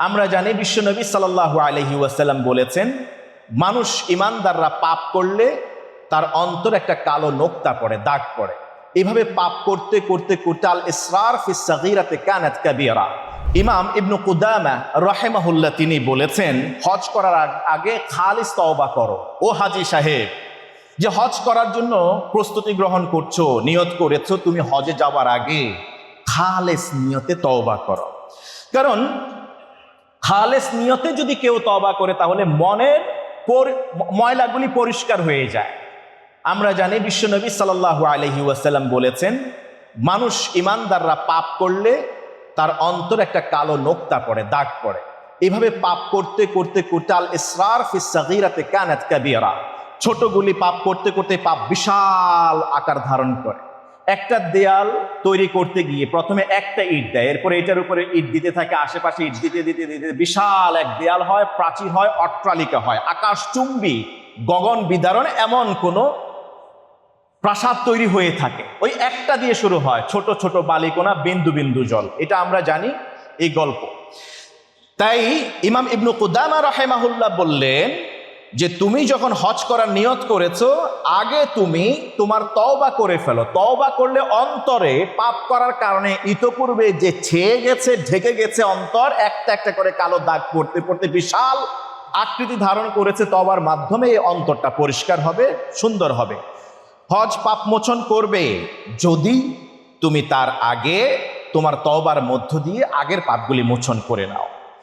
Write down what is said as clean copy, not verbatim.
আমরা জানি বিশ্বনবী সাল্লাল্লাহু আলাইহি ওয়াসাল্লাম বলেছেন, মানুষ ইমানদাররা পাপ করলে তার অন্তর একটা কালো নোক্তা পড়ে, দাগ পড়ে। এইভাবে পাপ করতে করতে করতে আল ইসরার ফিস সাগীরাতি কানাত কাবীরা। ইমাম ইবনু কুদামা রাহিমাহুল্লাহ তিনি বলেছেন, হজ করার আগে খালিস তওবা করো। ও হাজী সাহেব, যে হজ করার জন্য প্রস্তুতি গ্রহণ করছো, নিয়ত করেছো, তুমি হজে যাওয়ার আগে খালেস নিয়তে তওবা করো। কারণ খালেস নিয়তে যদি কেউ তওবা করে তাহলে মনের ময়লাগুলি পরিষ্কার হয়ে যায়। আমরা জানি বিশ্বনবী সাল্লাল্লাহু আলাইহি ওয়াসাল্লাম বলেছেন, মানুষ ইমানদাররা পাপ করলে তার অন্তর একটা কালো নোক্তা পড়ে, দাগ পড়ে। এইভাবে পাপ করতে করতে করতে আল ইসরার ফিস সাগীরাতি কানাত কাবীরা। ছোটগুলি পাপ করতে করতে পাপ বিশাল আকার ধারণ করে। একটা দেয়াল তৈরি করতে গিয়ে প্রথমে একটা ইট দেয়, এরপরে এটার উপরে ইট দিতে থাকে, আশেপাশে ইট দিতে দিতে দিতে বিশাল এক দেয়াল হয়, প্রাচীর হয়, অট্টালিকা হয়, আকাশচুম্বী গগন বিদারণ এমন কোনো প্রাসাদ তৈরি হয়ে থাকে। ওই একটা দিয়ে শুরু হয়, ছোট ছোট বালিকণা, বিন্দু বিন্দু জল। এটা আমরা জানি এই গল্প। তাই ইমাম ইবনু কুদামা রাহিমাহুল্লাহ বললেন যে তুমি যখন হজ করার নিয়ত করেছো, আগে তুমি তোমার তওবা করে ফেলো। তওবা করলে অন্তরে পাপ করার কারণে ইতপূর্বে যে ছেয়ে গেছে, ঢেকে গেছে অন্তর, একটা একটা করে কালো দাগ পড়তে পড়তে বিশাল আকৃতি ধারণ করেছে। তওবার মাধ্যমে এই অন্তরটা পরিষ্কার হবে, সুন্দর হবে। হজ পাপ মোচন করবে যদি তুমি তার আগে তোমার তওবার মধ্য দিয়ে আগের পাপগুলি মোচন করে নাও।